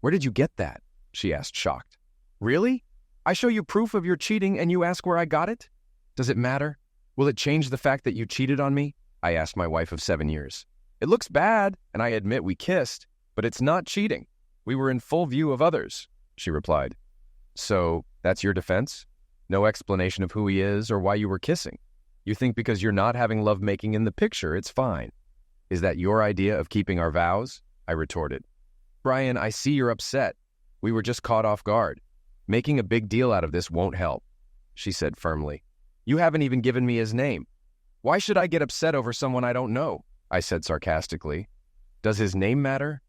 Where did you get that? She asked, shocked. Really? I show you proof of your cheating and you ask where I got it? Does it matter? Will it change the fact that you cheated on me? I asked my wife of 7 years. It looks bad, and I admit we kissed, but it's not cheating. We were in full view of others, she replied. So, that's your defense? No explanation of who he is or why you were kissing? You think because you're not having lovemaking in the picture, it's fine? Is that your idea of keeping our vows? I retorted. Brian, I see you're upset. We were just caught off guard. Making a big deal out of this won't help, she said firmly. You haven't even given me his name. Why should I get upset over someone I don't know? I said sarcastically. Does his name matter?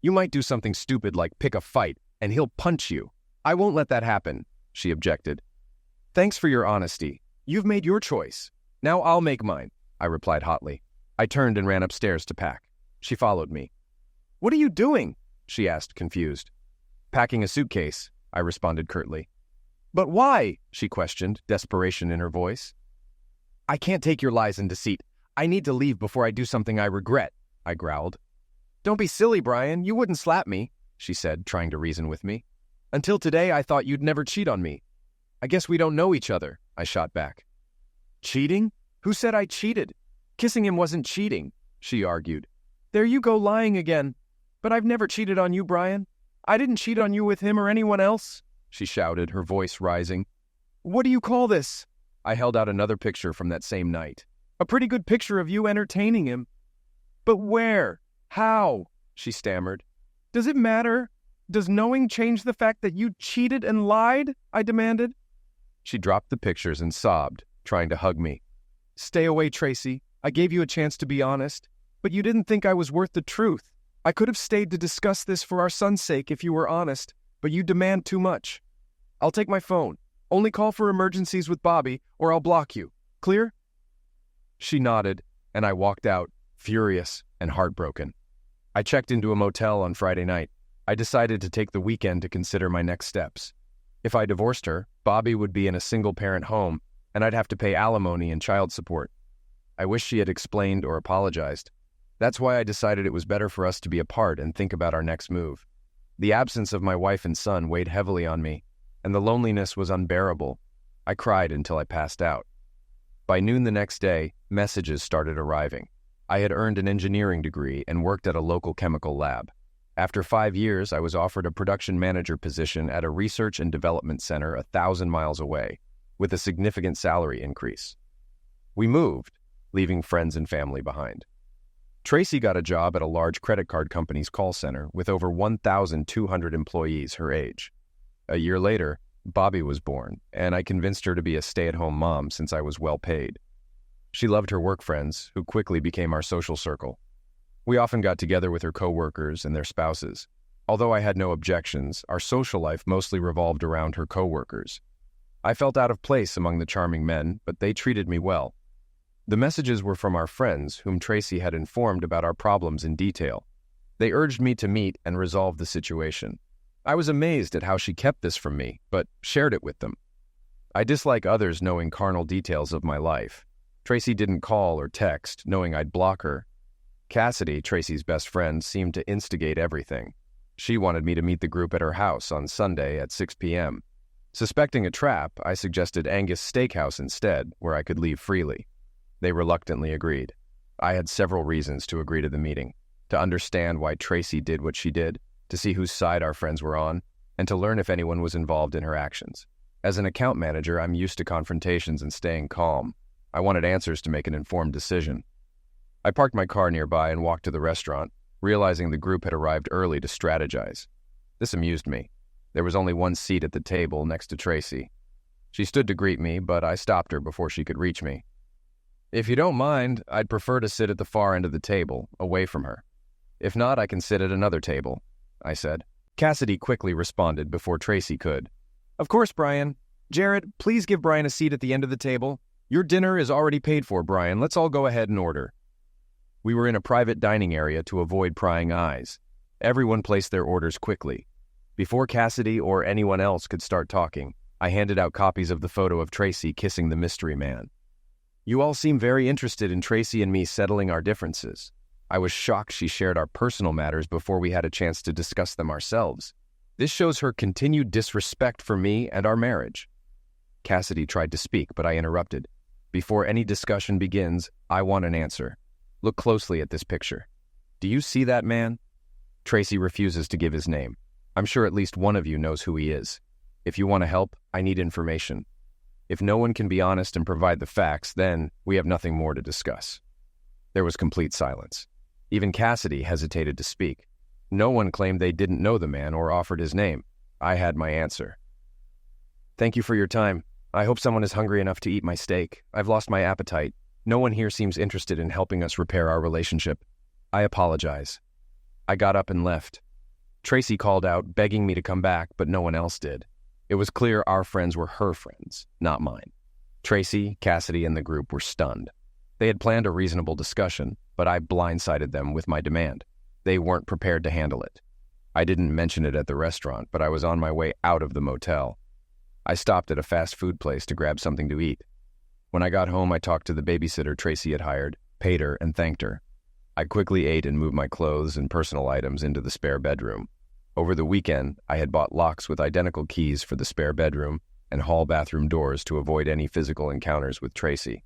You might do something stupid like pick a fight, and he'll punch you. I won't let that happen, she objected. Thanks for your honesty. You've made your choice. Now I'll make mine, I replied hotly. I turned and ran upstairs to pack. She followed me. What are you doing? She asked, confused. Packing a suitcase, I responded curtly. But why? She questioned, desperation in her voice. I can't take your lies and deceit. I need to leave before I do something I regret, I growled. Don't be silly, Brian. You wouldn't slap me, she said, trying to reason with me. Until today, I thought you'd never cheat on me. I guess we don't know each other, I shot back. Cheating? Who said I cheated? Kissing him wasn't cheating, she argued. There you go lying again. But I've never cheated on you, Brian. I didn't cheat on you with him or anyone else, she shouted, her voice rising. What do you call this? I held out another picture from that same night. A pretty good picture of you entertaining him. But where? How? She stammered. Does it matter? Does knowing change the fact that you cheated and lied? I demanded. She dropped the pictures and sobbed, trying to hug me. Stay away, Tracy. I gave you a chance to be honest, but you didn't think I was worth the truth. I could have stayed to discuss this for our son's sake if you were honest, but you demand too much. I'll take my phone. Only call for emergencies with Bobby, or I'll block you. Clear? She nodded, and I walked out, furious and heartbroken. I checked into a motel on Friday night. I decided to take the weekend to consider my next steps. If I divorced her, Bobby would be in a single-parent home, and I'd have to pay alimony and child support. I wish she had explained or apologized. That's why I decided it was better for us to be apart and think about our next move. The absence of my wife and son weighed heavily on me, and the loneliness was unbearable. I cried until I passed out. By noon the next day, messages started arriving. I had earned an engineering degree and worked at a local chemical lab. After 5 years, I was offered a production manager position at a research and development center 1,000 miles away, with a significant salary increase. We moved, leaving friends and family behind. Tracy got a job at a large credit card company's call center with over 1,200 employees her age. A year later, Bobby was born, and I convinced her to be a stay-at-home mom since I was well paid. She loved her work friends, who quickly became our social circle. We often got together with her coworkers and their spouses. Although I had no objections, our social life mostly revolved around her coworkers. I felt out of place among the charming men, but they treated me well. The messages were from our friends, whom Tracy had informed about our problems in detail. They urged me to meet and resolve the situation. I was amazed at how she kept this from me, but shared it with them. I dislike others knowing carnal details of my life. Tracy didn't call or text, knowing I'd block her. Cassidy, Tracy's best friend, seemed to instigate everything. She wanted me to meet the group at her house on Sunday at 6 p.m. Suspecting a trap, I suggested Angus Steakhouse instead, where I could leave freely. They reluctantly agreed. I had several reasons to agree to the meeting: to understand why Tracy did what she did, to see whose side our friends were on, and to learn if anyone was involved in her actions. As an account manager, I'm used to confrontations and staying calm. I wanted answers to make an informed decision. I parked my car nearby and walked to the restaurant, realizing the group had arrived early to strategize. This amused me. There was only one seat at the table next to Tracy. She stood to greet me, but I stopped her before she could reach me. If you don't mind, I'd prefer to sit at the far end of the table, away from her. If not, I can sit at another table, I said. Cassidy quickly responded before Tracy could. Of course, Brian. Jared, please give Brian a seat at the end of the table. Your dinner is already paid for, Brian. Let's all go ahead and order. We were in a private dining area to avoid prying eyes. Everyone placed their orders quickly. Before Cassidy or anyone else could start talking, I handed out copies of the photo of Tracy kissing the mystery man. You all seem very interested in Tracy and me settling our differences. I was shocked she shared our personal matters before we had a chance to discuss them ourselves. This shows her continued disrespect for me and our marriage. Cassidy tried to speak, but I interrupted. Before any discussion begins, I want an answer. Look closely at this picture. Do you see that man? Tracy refuses to give his name. I'm sure at least one of you knows who he is. If you want to help, I need information. If no one can be honest and provide the facts, then we have nothing more to discuss. There was complete silence. Even Cassidy hesitated to speak. No one claimed they didn't know the man or offered his name. I had my answer. Thank you for your time. I hope someone is hungry enough to eat my steak. I've lost my appetite. No one here seems interested in helping us repair our relationship. I apologize. I got up and left. Tracy called out, begging me to come back, but no one else did. It was clear our friends were her friends, not mine. Tracy, Cassidy, and the group were stunned. They had planned a reasonable discussion, but I blindsided them with my demand. They weren't prepared to handle it. I didn't mention it at the restaurant, but I was on my way out of the motel. I stopped at a fast food place to grab something to eat. When I got home, I talked to the babysitter Tracy had hired, paid her, and thanked her. I quickly ate and moved my clothes and personal items into the spare bedroom. Over the weekend, I had bought locks with identical keys for the spare bedroom and hall bathroom doors to avoid any physical encounters with Tracy.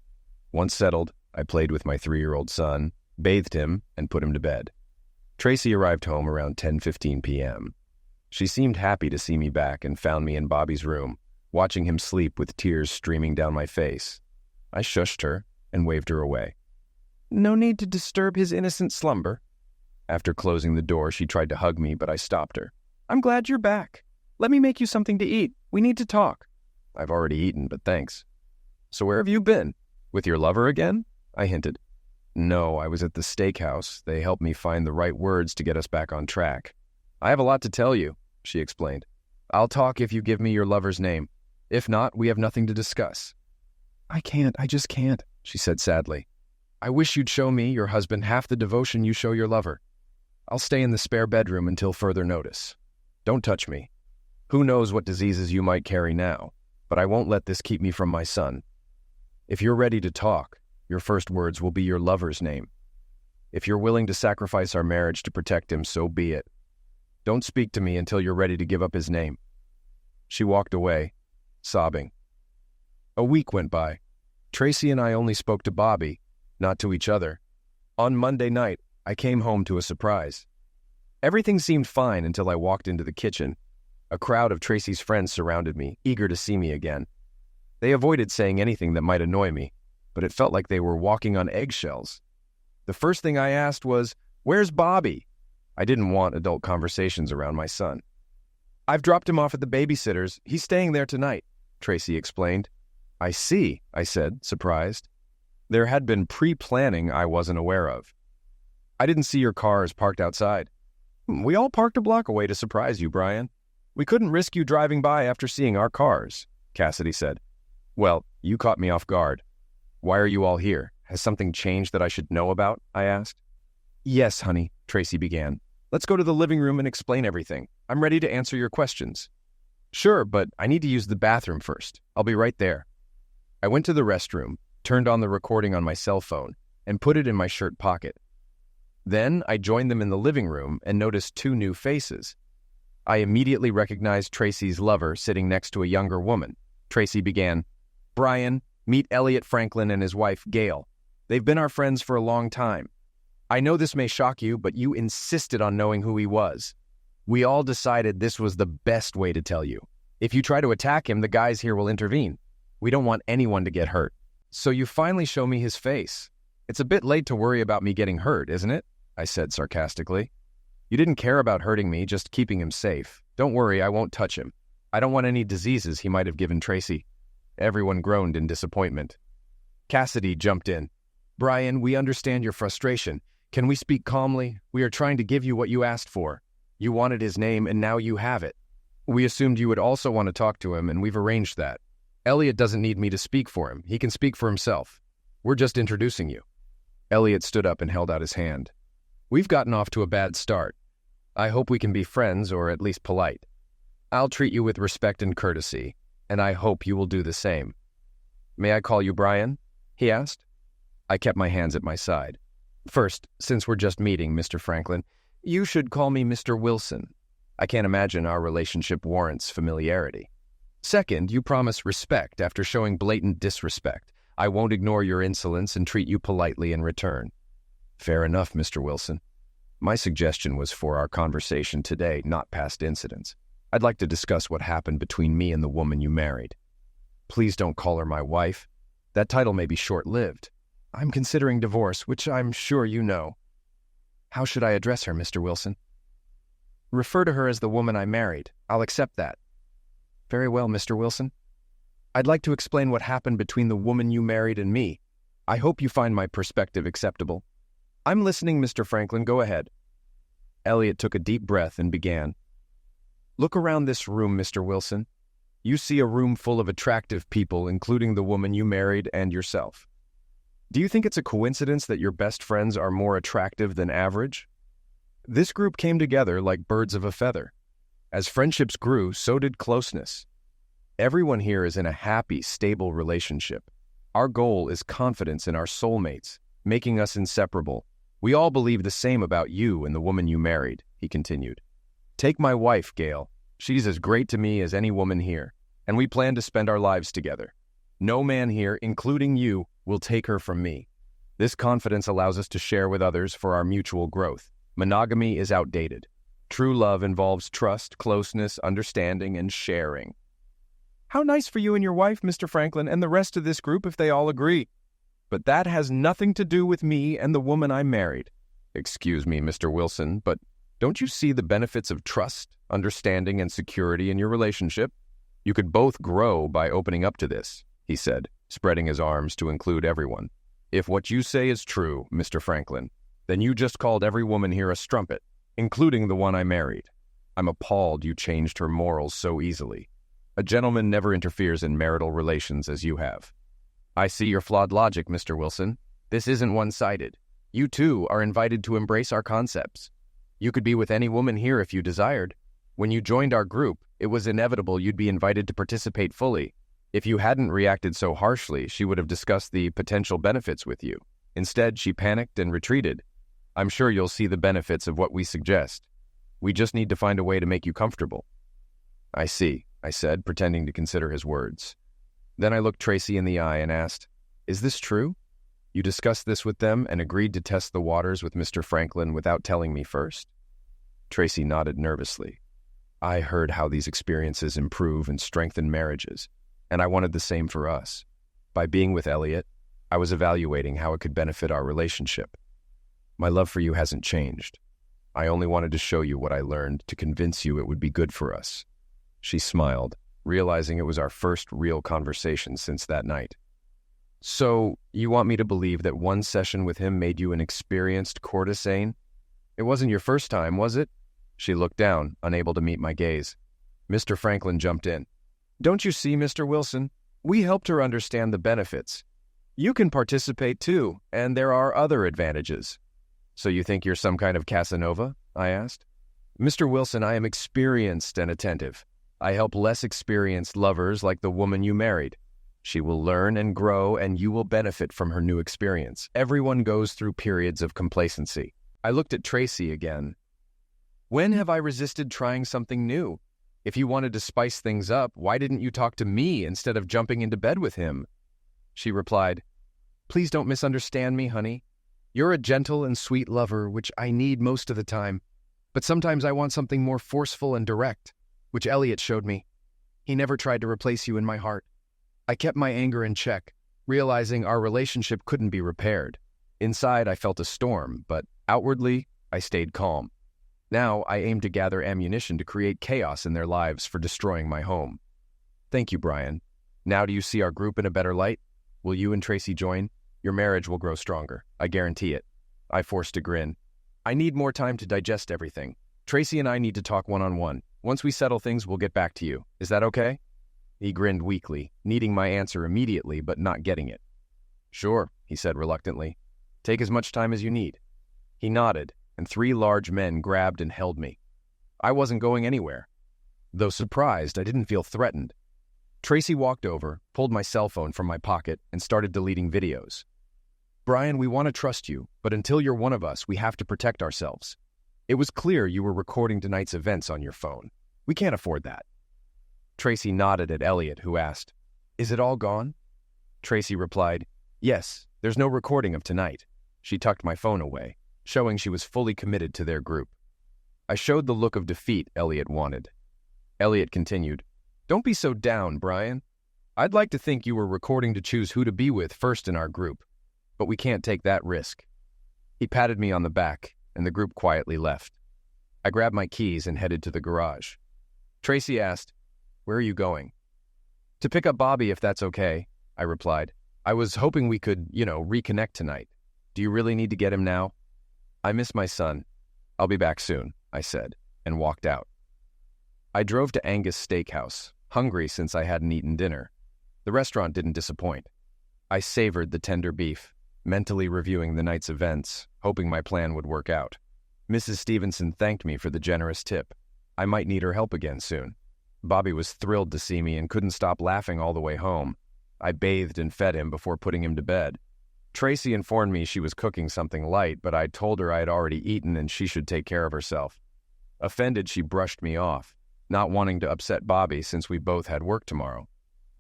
Once settled, I played with my 3-year-old son, bathed him, and put him to bed. Tracy arrived home around 10:15 p.m. She seemed happy to see me back and found me in Bobby's room, watching him sleep with tears streaming down my face. I shushed her and waved her away. No need to disturb his innocent slumber. After closing the door, she tried to hug me, but I stopped her. I'm glad you're back. Let me make you something to eat. We need to talk. I've already eaten, but thanks. So where have you been? With your lover again? I hinted. No, I was at the steakhouse. They helped me find the right words to get us back on track. I have a lot to tell you, she explained. I'll talk if you give me your lover's name. If not, we have nothing to discuss. I just can't, she said sadly. I wish you'd show me, your husband, half the devotion you show your lover. I'll stay in the spare bedroom until further notice. Don't touch me. Who knows what diseases you might carry now, but I won't let this keep me from my son. If you're ready to talk, your first words will be your lover's name. If you're willing to sacrifice our marriage to protect him, so be it. Don't speak to me until you're ready to give up his name. She walked away, sobbing. A week went by. Tracy and I only spoke to Bobby, not to each other. On Monday night, I came home to a surprise. Everything seemed fine until I walked into the kitchen. A crowd of Tracy's friends surrounded me, eager to see me again. They avoided saying anything that might annoy me, but it felt like they were walking on eggshells. The first thing I asked was, "Where's Bobby?" I didn't want adult conversations around my son. I've dropped him off at the babysitter's. He's staying there tonight, Tracy explained. I see, I said, surprised. There had been pre-planning I wasn't aware of. I didn't see your cars parked outside. We all parked a block away to surprise you, Brian. We couldn't risk you driving by after seeing our cars, Cassidy said. Well, you caught me off guard. Why are you all here? Has something changed that I should know about? I asked. Yes, honey, Tracy began. Let's go to the living room and explain everything. I'm ready to answer your questions. Sure, but I need to use the bathroom first. I'll be right there. I went to the restroom, turned on the recording on my cell phone, and put it in my shirt pocket. Then I joined them in the living room and noticed two new faces. I immediately recognized Tracy's lover sitting next to a younger woman. Tracy began, Brian, meet Elliot Franklin and his wife, Gail. They've been our friends for a long time. I know this may shock you, but you insisted on knowing who he was. We all decided this was the best way to tell you. If you try to attack him, the guys here will intervene. We don't want anyone to get hurt. So you finally show me his face. It's a bit late to worry about me getting hurt, isn't it? I said sarcastically. You didn't care about hurting me, just keeping him safe. Don't worry, I won't touch him. I don't want any diseases he might have given Tracy. Everyone groaned in disappointment. Cassidy jumped in. Brian, we understand your frustration. Can we speak calmly? We are trying to give you what you asked for. You wanted his name, and now you have it. We assumed you would also want to talk to him, and we've arranged that. Elliot doesn't need me to speak for him. He can speak for himself. We're just introducing you. Elliot stood up and held out his hand. We've gotten off to a bad start. I hope we can be friends, or at least polite. I'll treat you with respect and courtesy, and I hope you will do the same. May I call you Brian? He asked. I kept my hands at my side. First, since we're just meeting, Mr. Franklin, you should call me Mr. Wilson. I can't imagine our relationship warrants familiarity. Second, you promise respect after showing blatant disrespect. I won't ignore your insolence and treat you politely in return. Fair enough, Mr. Wilson. My suggestion was for our conversation today, not past incidents. I'd like to discuss what happened between me and the woman you married. Please don't call her my wife. That title may be short-lived. I'm considering divorce, which I'm sure you know. How should I address her, Mr. Wilson? Refer to her as the woman I married. I'll accept that. Very well, Mr. Wilson. I'd like to explain what happened between the woman you married and me. I hope you find my perspective acceptable. I'm listening, Mr. Franklin. Go ahead. Elliot took a deep breath and began. Look around this room, Mr. Wilson. You see a room full of attractive people, including the woman you married and yourself. Do you think it's a coincidence that your best friends are more attractive than average? This group came together like birds of a feather. As friendships grew, so did closeness. Everyone here is in a happy, stable relationship. Our goal is confidence in our soulmates, making us inseparable. We all believe the same about you and the woman you married, he continued. Take my wife, Gail. She's as great to me as any woman here, and we plan to spend our lives together. No man here, including you, will take her from me. This confidence allows us to share with others for our mutual growth. Monogamy is outdated. True love involves trust, closeness, understanding, and sharing. How nice for you and your wife, Mr. Franklin, and the rest of this group if they all agree. But that has nothing to do with me and the woman I married. Excuse me, Mr. Wilson, but don't you see the benefits of trust, understanding, and security in your relationship? You could both grow by opening up to this, he said, spreading his arms to include everyone. If what you say is true, Mr. Franklin, then you just called every woman here a strumpet, including the one I married. I'm appalled you changed her morals so easily. A gentleman never interferes in marital relations as you have. I see your flawed logic, Mr. Wilson. This isn't one-sided. You, too, are invited to embrace our concepts. You could be with any woman here if you desired. When you joined our group, it was inevitable you'd be invited to participate fully. If you hadn't reacted so harshly, she would have discussed the potential benefits with you. Instead, she panicked and retreated. I'm sure you'll see the benefits of what we suggest. We just need to find a way to make you comfortable. I see, I said, pretending to consider his words. Then I looked Tracy in the eye and asked, Is this true? You discussed this with them and agreed to test the waters with Mr. Franklin without telling me first? Tracy nodded nervously. I heard how these experiences improve and strengthen marriages, and I wanted the same for us. By being with Elliot, I was evaluating how it could benefit our relationship. My love for you hasn't changed. I only wanted to show you what I learned to convince you it would be good for us. She smiled, realizing it was our first real conversation since that night. So, you want me to believe that one session with him made you an experienced courtesan? It wasn't your first time, was it? She looked down, unable to meet my gaze. Mr. Franklin jumped in. Don't you see, Mr. Wilson? We helped her understand the benefits. You can participate too, and there are other advantages. So you think you're some kind of Casanova? I asked. Mr. Wilson, I am experienced and attentive. I help less experienced lovers like the woman you married. She will learn and grow, and you will benefit from her new experience. Everyone goes through periods of complacency. I looked at Tracy again. When have I resisted trying something new? If you wanted to spice things up, why didn't you talk to me instead of jumping into bed with him? She replied, Please don't misunderstand me, honey. You're a gentle and sweet lover, which I need most of the time. But sometimes I want something more forceful and direct, which Elliot showed me. He never tried to replace you in my heart. I kept my anger in check, realizing our relationship couldn't be repaired. Inside, I felt a storm, but outwardly, I stayed calm. Now, I aim to gather ammunition to create chaos in their lives for destroying my home. Thank you, Brian. Now do you see our group in a better light? Will you and Tracy join? Your marriage will grow stronger. I guarantee it. I forced a grin. I need more time to digest everything. Tracy and I need to talk one-on-one. Once we settle things, we'll get back to you. Is that okay? He grinned weakly, needing my answer immediately but not getting it. Sure, he said reluctantly. Take as much time as you need. He nodded, and 3 large men grabbed and held me. I wasn't going anywhere. Though surprised, I didn't feel threatened. Tracy walked over, pulled my cell phone from my pocket, and started deleting videos. Brian, we want to trust you, but until you're one of us, we have to protect ourselves. It was clear you were recording tonight's events on your phone. We can't afford that. Tracy nodded at Elliot, who asked, "Is it all gone?" Tracy replied, "Yes, there's no recording of tonight." She tucked my phone away, showing she was fully committed to their group. I showed the look of defeat Elliot wanted. Elliot continued, "Don't be so down, Brian. I'd like to think you were recording to choose who to be with first in our group, but we can't take that risk." He patted me on the back, and the group quietly left. I grabbed my keys and headed to the garage. Tracy asked, "Where are you going?" "To pick up Bobby, if that's okay," I replied. "I was hoping we could, reconnect tonight. Do you really need to get him now?" "I miss my son. I'll be back soon," I said, and walked out. I drove to Angus Steakhouse, hungry since I hadn't eaten dinner. The restaurant didn't disappoint. I savored the tender beef, mentally reviewing the night's events, hoping my plan would work out. Mrs. Stevenson thanked me for the generous tip. I might need her help again soon. Bobby was thrilled to see me and couldn't stop laughing all the way home. I bathed and fed him before putting him to bed. Tracy informed me she was cooking something light, but I told her I had already eaten and she should take care of herself. Offended, she brushed me off, not wanting to upset Bobby since we both had work tomorrow.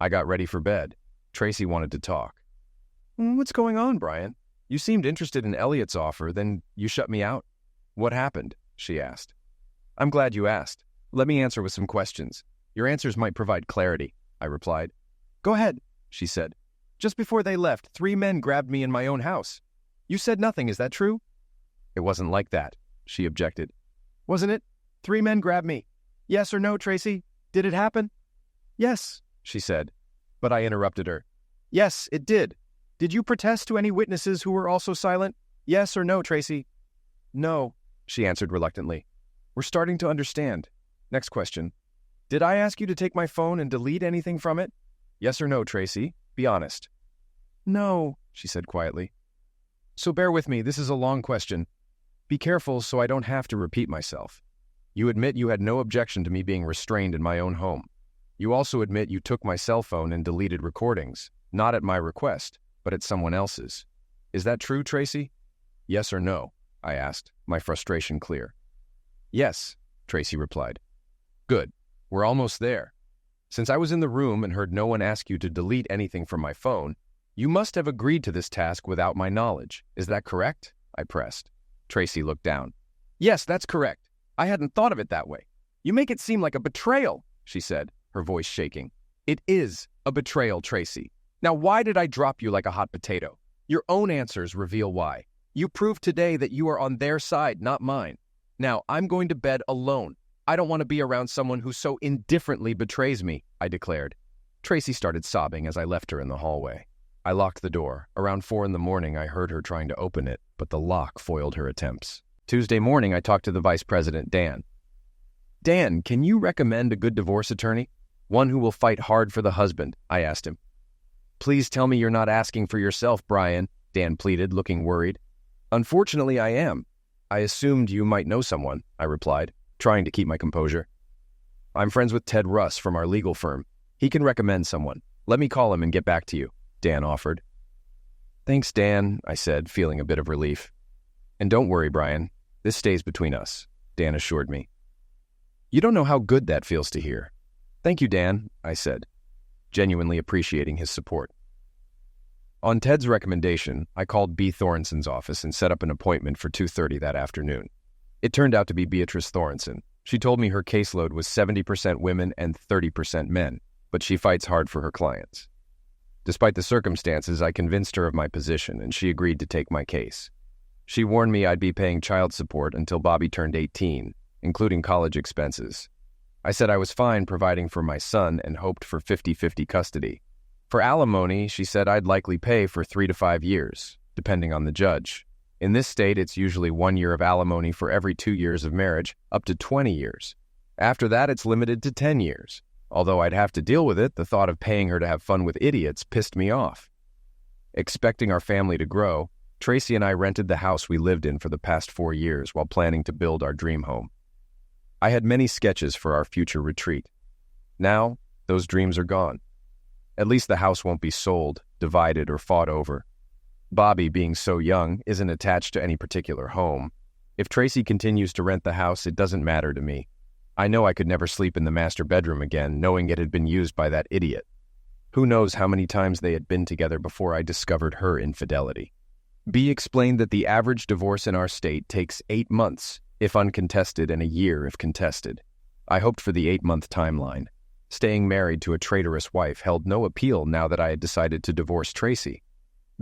I got ready for bed. Tracy wanted to talk. "What's going on, Brian? You seemed interested in Elliot's offer, then you shut me out. What happened?" she asked. "I'm glad you asked. Let me answer with some questions. Your answers might provide clarity," I replied. "Go ahead," she said. "Just before they left, 3 men grabbed me in my own house. You said nothing, is that true?" "It wasn't like that," she objected. "Wasn't it? 3 men grabbed me. Yes or no, Tracy? Did it happen?" "Yes," she said. But I interrupted her. "Yes, it did. Did you protest to any witnesses who were also silent? Yes or no, Tracy?" "No," she answered reluctantly. "We're starting to understand. Next question. Did I ask you to take my phone and delete anything from it? Yes or no, Tracy? Be honest." "No," she said quietly. "So bear with me, this is a long question. Be careful so I don't have to repeat myself. You admit you had no objection to me being restrained in my own home. You also admit you took my cell phone and deleted recordings, not at my request, but at someone else's. Is that true, Tracy? Yes or no?" I asked, my frustration clear. "Yes," Tracy replied. "Good. We're almost there. Since I was in the room and heard no one ask you to delete anything from my phone, you must have agreed to this task without my knowledge. Is that correct?" I pressed. Tracy looked down. "Yes, that's correct. I hadn't thought of it that way. You make it seem like a betrayal," she said, her voice shaking. "It is a betrayal, Tracy. Now, why did I drop you like a hot potato? Your own answers reveal why. You proved today that you are on their side, not mine. Now, I'm going to bed alone. I don't want to be around someone who so indifferently betrays me," I declared. Tracy started sobbing as I left her in the hallway. I locked the door. Around 4 a.m, I heard her trying to open it, but the lock foiled her attempts. Tuesday morning, I talked to the Vice President, Dan. "Dan, can you recommend a good divorce attorney? One who will fight hard for the husband," I asked him. "Please tell me you're not asking for yourself, Brian," Dan pleaded, looking worried. "Unfortunately, I am. I assumed you might know someone," I replied, trying to keep my composure. "I'm friends with Ted Russ from our legal firm. He can recommend someone. Let me call him and get back to you," Dan offered. "Thanks, Dan," I said, feeling a bit of relief. "And don't worry, Brian. This stays between us," Dan assured me. "You don't know how good that feels to hear." "Thank you, Dan," I said, genuinely appreciating his support. On Ted's recommendation, I called B. Thornson's office and set up an appointment for 2:30 that afternoon. It turned out to be Beatrice Thornson. She told me her caseload was 70% women and 30% men, but she fights hard for her clients. Despite the circumstances, I convinced her of my position, and she agreed to take my case. She warned me I'd be paying child support until Bobby turned 18, including college expenses. I said I was fine providing for my son and hoped for 50-50 custody. For alimony, she said I'd likely pay for 3 to 5 years, depending on the judge. In this state, it's usually 1 year of alimony for every 2 years of marriage, up to 20 years. After that, it's limited to 10 years. Although I'd have to deal with it, the thought of paying her to have fun with idiots pissed me off. Expecting our family to grow, Tracy and I rented the house we lived in for the past 4 years while planning to build our dream home. I had many sketches for our future retreat. Now, those dreams are gone. At least the house won't be sold, divided, or fought over. Bobby, being so young, isn't attached to any particular home. If Tracy continues to rent the house, it doesn't matter to me. I know I could never sleep in the master bedroom again, knowing it had been used by that idiot. Who knows how many times they had been together before I discovered her infidelity. B explained that the average divorce in our state takes 8 months, if uncontested, and a year if contested. I hoped for the 8-month timeline. Staying married to a traitorous wife held no appeal now that I had decided to divorce Tracy.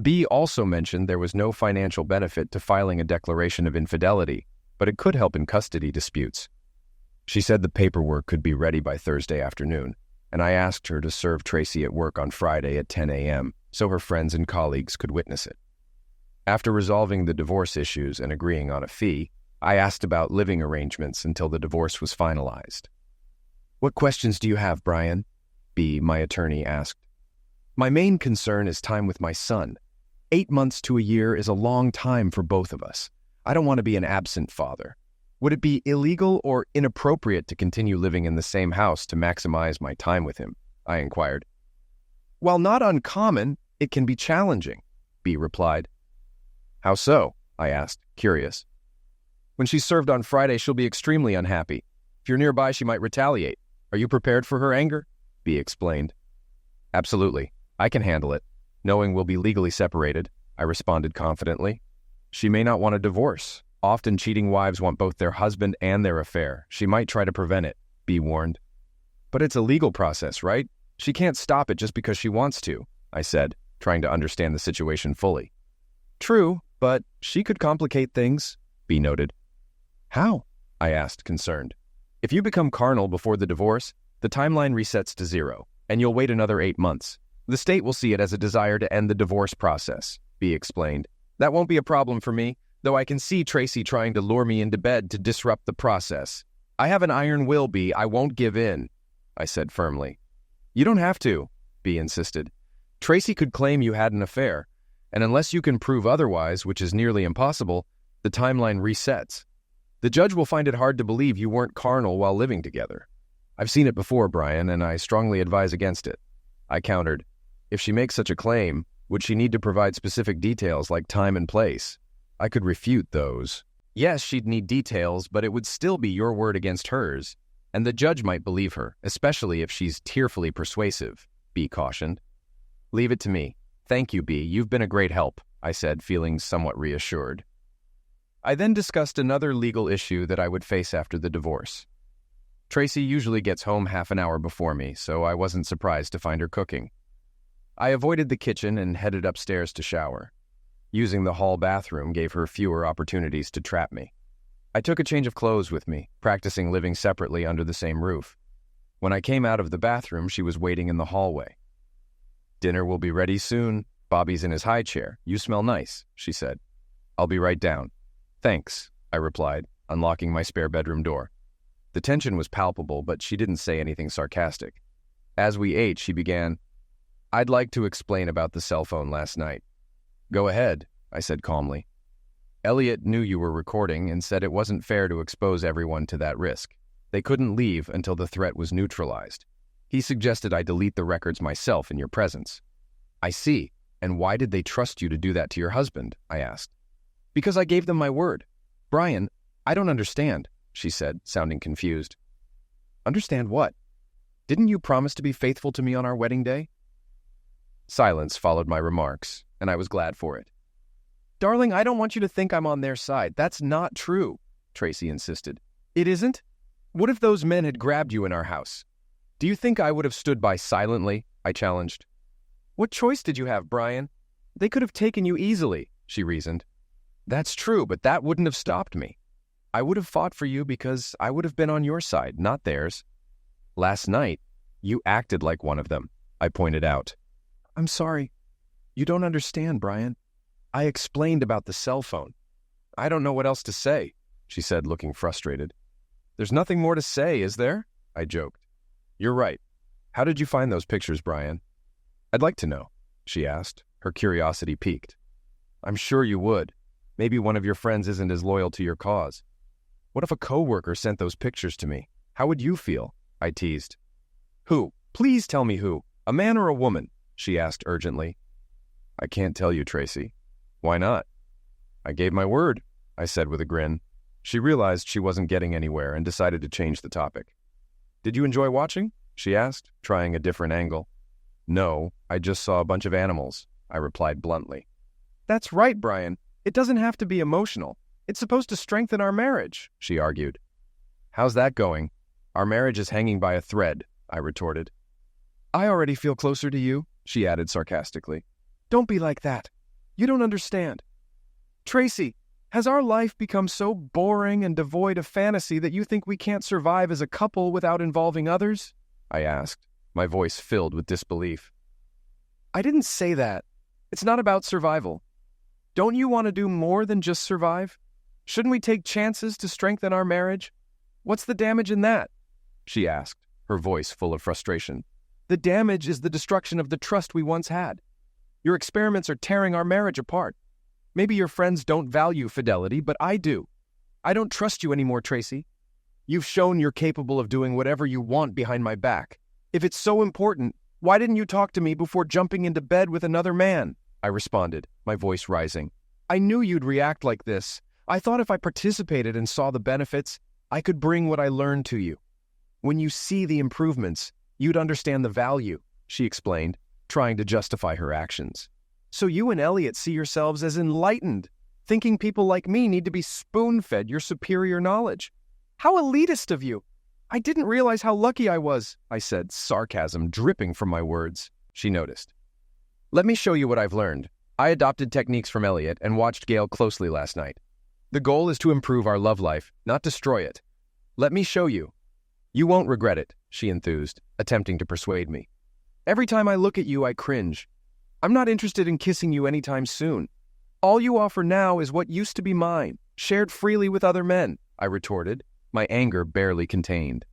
B also mentioned there was no financial benefit to filing a declaration of infidelity, but it could help in custody disputes. She said the paperwork could be ready by Thursday afternoon, and I asked her to serve Tracy at work on Friday at 10 a.m. so her friends and colleagues could witness it. After resolving the divorce issues and agreeing on a fee, I asked about living arrangements until the divorce was finalized. "What questions do you have, Brian?" B, my attorney, asked. "My main concern is time with my son. 8 months to a year is a long time for both of us. I don't want to be an absent father. Would it be illegal or inappropriate to continue living in the same house to maximize my time with him?" I inquired. "While not uncommon, it can be challenging," B replied. "How so?" I asked, curious. "When she's served on Friday, she'll be extremely unhappy. If you're nearby, she might retaliate. Are you prepared for her anger?" B explained. "Absolutely. I can handle it. Knowing we'll be legally separated," I responded confidently. "She may not want a divorce. Often cheating wives want both their husband and their affair. She might try to prevent it," B warned. "But it's a legal process, right? She can't stop it just because she wants to," I said, trying to understand the situation fully. "True, but she could complicate things," B noted. "How?" I asked, concerned. "If you become carnal before the divorce, the timeline resets to 0, and you'll wait another 8 months. The state will see it as a desire to end the divorce process," B explained. "That won't be a problem for me, though I can see Tracy trying to lure me into bed to disrupt the process. I have an iron will, B. I won't give in," I said firmly. "You don't have to," B insisted. "Tracy could claim you had an affair, and unless you can prove otherwise, which is nearly impossible, the timeline resets. The judge will find it hard to believe you weren't carnal while living together. I've seen it before, Brian, and I strongly advise against it." I countered. "If she makes such a claim, would she need to provide specific details like time and place? I could refute those." "Yes, she'd need details, but it would still be your word against hers, and the judge might believe her, especially if she's tearfully persuasive," B cautioned. "Leave it to me. Thank you, B. You've been a great help," I said, feeling somewhat reassured. I then discussed another legal issue that I would face after the divorce. Tracy usually gets home half an hour before me, so I wasn't surprised to find her cooking. I avoided the kitchen and headed upstairs to shower. Using the hall bathroom gave her fewer opportunities to trap me. I took a change of clothes with me, practicing living separately under the same roof. When I came out of the bathroom, she was waiting in the hallway. "Dinner will be ready soon. Bobby's in his high chair. You smell nice," she said. "I'll be right down." "Thanks," I replied, unlocking my spare bedroom door. The tension was palpable, but she didn't say anything sarcastic. As we ate, she began, "I'd like to explain about the cell phone last night." "Go ahead," I said calmly. "Elliot knew you were recording and said it wasn't fair to expose everyone to that risk. They couldn't leave until the threat was neutralized. He suggested I delete the records myself in your presence." "I see. And why did they trust you to do that to your husband?" I asked. "Because I gave them my word." "Brian, I don't understand," she said, sounding confused. "Understand what? Didn't you promise to be faithful to me on our wedding day?" Silence followed my remarks, and I was glad for it. "Darling, I don't want you to think I'm on their side. That's not true," Tracy insisted. "It isn't? What if those men had grabbed you in our house? Do you think I would have stood by silently?" I challenged. "What choice did you have, Brian? They could have taken you easily," she reasoned. "That's true, but that wouldn't have stopped me. I would have fought for you because I would have been on your side, not theirs." "Last night, you acted like one of them," I pointed out. "I'm sorry. You don't understand, Brian. I explained about the cell phone." "I don't know what else to say," she said, looking frustrated. "There's nothing more to say, is there?" I joked. "You're right. How did you find those pictures, Brian?" "I'd like to know," she asked, her curiosity piqued. "I'm sure you would. Maybe one of your friends isn't as loyal to your cause. What if a coworker sent those pictures to me? How would you feel?" I teased. "Who? Please tell me who. A man or a woman?" she asked urgently. "I can't tell you, Tracy. Why not? I gave my word, I said with a grin. She realized she wasn't getting anywhere and decided to change the topic. Did you enjoy watching? She asked, trying a different angle. No, I just saw a bunch of animals, I replied bluntly. That's right, Brian. It doesn't have to be emotional. It's supposed to strengthen our marriage, she argued. How's that going? Our marriage is hanging by a thread, I retorted. I already feel closer to you, she added sarcastically. Don't be like that. You don't understand. Tracy, has our life become so boring and devoid of fantasy that you think we can't survive as a couple without involving others? I asked, my voice filled with disbelief. I didn't say that. It's not about survival. Don't you want to do more than just survive? Shouldn't we take chances to strengthen our marriage? What's the damage in that? She asked, her voice full of frustration. The damage is the destruction of the trust we once had. Your experiments are tearing our marriage apart. Maybe your friends don't value fidelity, but I do. I don't trust you anymore, Tracy. You've shown you're capable of doing whatever you want behind my back. If it's so important, why didn't you talk to me before jumping into bed with another man? I responded, my voice rising. I knew you'd react like this. I thought if I participated and saw the benefits, I could bring what I learned to you. When you see the improvements, you'd understand the value, she explained, trying to justify her actions. So you and Elliot see yourselves as enlightened, thinking people like me need to be spoon-fed your superior knowledge. How elitist of you! I didn't realize how lucky I was, I said, sarcasm dripping from my words. She noticed. Let me show you what I've learned. I adopted techniques from Elliot and watched Gail closely last night. The goal is to improve our love life, not destroy it. Let me show you. You won't regret it, she enthused, attempting to persuade me. Every time I look at you, I cringe. I'm not interested in kissing you anytime soon. All you offer now is what used to be mine, shared freely with other men, I retorted, my anger barely contained.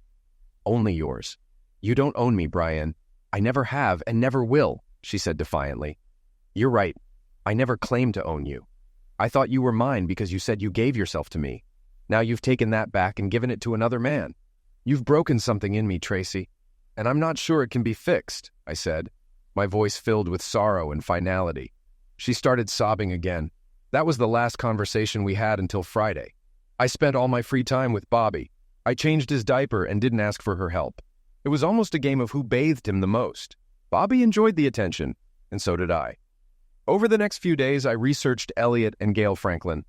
Only yours. You don't own me, Brian. I never have and never will, she said defiantly. You're right. I never claimed to own you. I thought you were mine because you said you gave yourself to me. Now you've taken that back and given it to another man. You've broken something in me, Tracy, and I'm not sure it can be fixed, I said, my voice filled with sorrow and finality. She started sobbing again. That was the last conversation we had until Friday. I spent all my free time with Bobby. I changed his diaper and didn't ask for her help. It was almost a game of who bathed him the most. Bobby enjoyed the attention, and so did I. Over the next few days, I researched Elliot and Gail Franklin.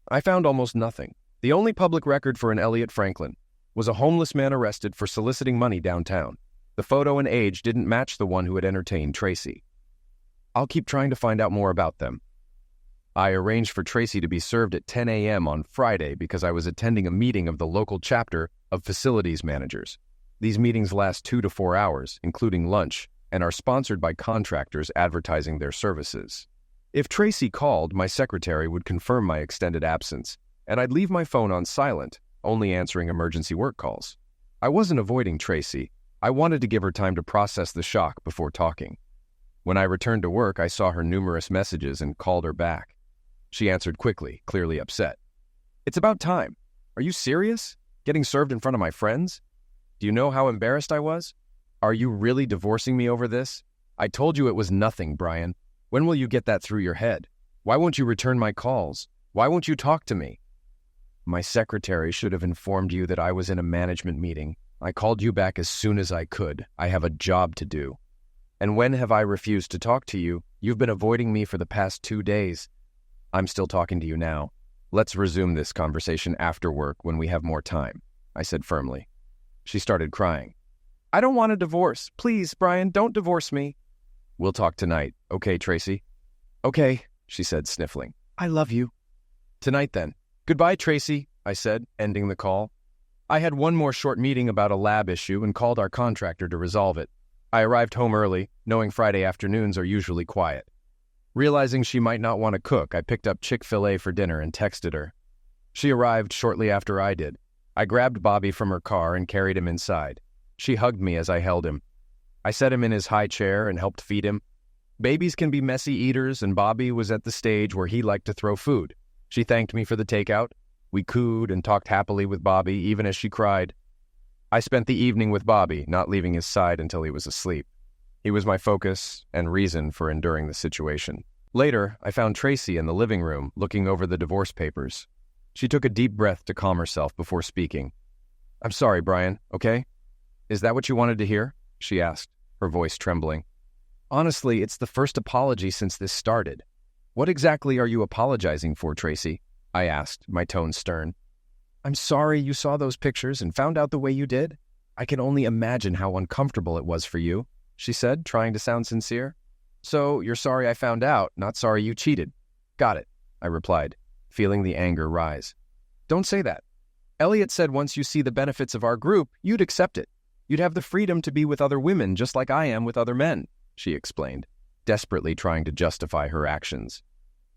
I found almost nothing. The only public record for an Elliot Franklin was a homeless man arrested for soliciting money downtown. The photo and age didn't match the one who had entertained Tracy. I'll keep trying to find out more about them. I arranged for Tracy to be served at 10 a.m. on Friday because I was attending a meeting of the local chapter of facilities managers. These meetings last 2 to 4 hours, including lunch, and are sponsored by contractors advertising their services. If Tracy called, my secretary would confirm my extended absence, and I'd leave my phone on silent, only answering emergency work calls. I wasn't avoiding Tracy. I wanted to give her time to process the shock before talking. When I returned to work, I saw her numerous messages and called her back. She answered quickly, clearly upset. It's about time. Are you serious? Getting served in front of my friends? Do you know how embarrassed I was? Are you really divorcing me over this? I told you it was nothing, Brian. When will you get that through your head? Why won't you return my calls? Why won't you talk to me? My secretary should have informed you that I was in a management meeting. I called you back as soon as I could. I have a job to do. And when have I refused to talk to you? You've been avoiding me for the past 2 days. I'm still talking to you now. Let's resume this conversation after work when we have more time, I said firmly. She started crying. I don't want a divorce. Please, Brian, don't divorce me. We'll talk tonight. Okay, Tracy? Okay, she said, sniffling. I love you. Tonight, then. Goodbye, Tracy, I said, ending the call. I had one more short meeting about a lab issue and called our contractor to resolve it. I arrived home early, knowing Friday afternoons are usually quiet. Realizing she might not want to cook, I picked up Chick-fil-A for dinner and texted her. She arrived shortly after I did. I grabbed Bobby from her car and carried him inside. She hugged me as I held him. I set him in his high chair and helped feed him. Babies can be messy eaters, and Bobby was at the stage where he liked to throw food. She thanked me for the takeout. We cooed and talked happily with Bobby, even as she cried. I spent the evening with Bobby, not leaving his side until he was asleep. He was my focus and reason for enduring the situation. Later, I found Tracy in the living room looking over the divorce papers. She took a deep breath to calm herself before speaking. "I'm sorry, Brian, okay? Is that what you wanted to hear?" she asked, her voice trembling. "Honestly, it's the first apology since this started." "What exactly are you apologizing for, Tracy?" I asked, my tone stern. "I'm sorry you saw those pictures and found out the way you did. I can only imagine how uncomfortable it was for you," she said, trying to sound sincere. "So, you're sorry I found out, not sorry you cheated." "Got it," I replied, feeling the anger rise. "Don't say that. Elliot said once you see the benefits of our group, you'd accept it. You'd have the freedom to be with other women just like I am with other men," she explained, desperately trying to justify her actions.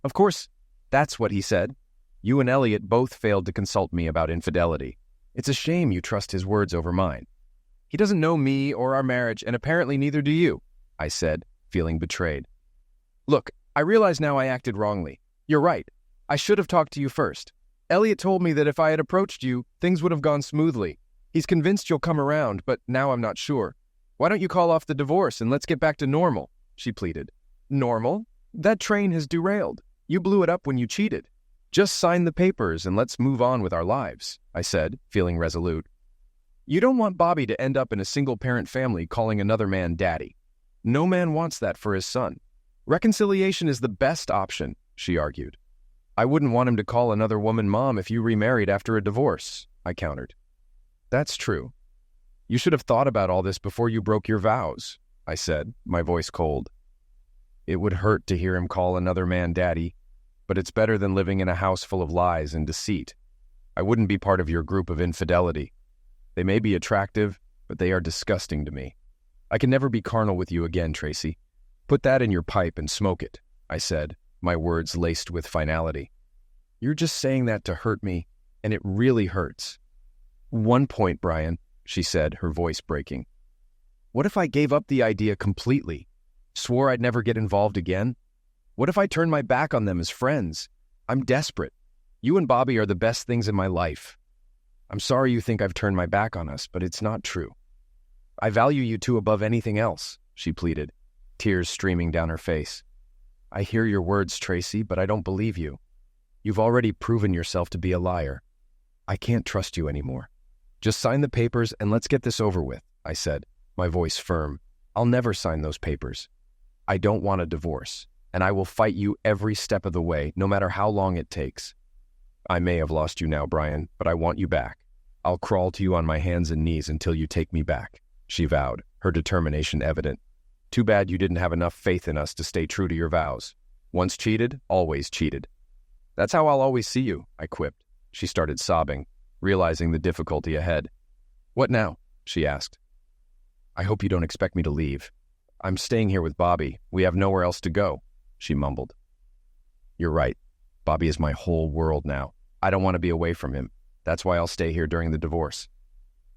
"Of course, that's what he said. You and Elliot both failed to consult me about infidelity. It's a shame you trust his words over mine." "He doesn't know me or our marriage, and apparently neither do you," I said, feeling betrayed. "Look, I realize now I acted wrongly. You're right. I should have talked to you first. Elliot told me that if I had approached you, things would have gone smoothly. He's convinced you'll come around, but now I'm not sure. Why don't you call off the divorce and let's get back to normal?" she pleaded. "Normal? That train has derailed. You blew it up when you cheated. Just sign the papers and let's move on with our lives," I said, feeling resolute. "You don't want Bobby to end up in a single-parent family calling another man daddy. No man wants that for his son. Reconciliation is the best option," she argued. "I wouldn't want him to call another woman mom if you remarried after a divorce," I countered. "That's true. You should have thought about all this before you broke your vows," I said, my voice cold. "It would hurt to hear him call another man daddy, but it's better than living in a house full of lies and deceit. I wouldn't be part of your group of infidelity. They may be attractive, but they are disgusting to me. I can never be carnal with you again, Tracy. Put that in your pipe and smoke it," I said, my words laced with finality. "You're just saying that to hurt me, and it really hurts." "One point, Brian," she said, her voice breaking. "What if I gave up the idea completely? Swore I'd never get involved again? What if I turned my back on them as friends? I'm desperate. You and Bobby are the best things in my life. I'm sorry you think I've turned my back on us, but it's not true. I value you two above anything else," she pleaded, tears streaming down her face. "I hear your words, Tracy, but I don't believe you. You've already proven yourself to be a liar. I can't trust you anymore. Just sign the papers and let's get this over with," I said, my voice firm. "I'll never sign those papers. I don't want a divorce, and I will fight you every step of the way, no matter how long it takes. I may have lost you now, Brian, but I want you back. I'll crawl to you on my hands and knees until you take me back," she vowed, her determination evident. "Too bad you didn't have enough faith in us to stay true to your vows. Once cheated, always cheated." "That's how I'll always see you," I quipped. She started sobbing, realizing the difficulty ahead. "What now?" she asked. "I hope you don't expect me to leave. I'm staying here with Bobby. We have nowhere else to go," she mumbled. "You're right. Bobby is my whole world now. I don't want to be away from him. That's why I'll stay here during the divorce.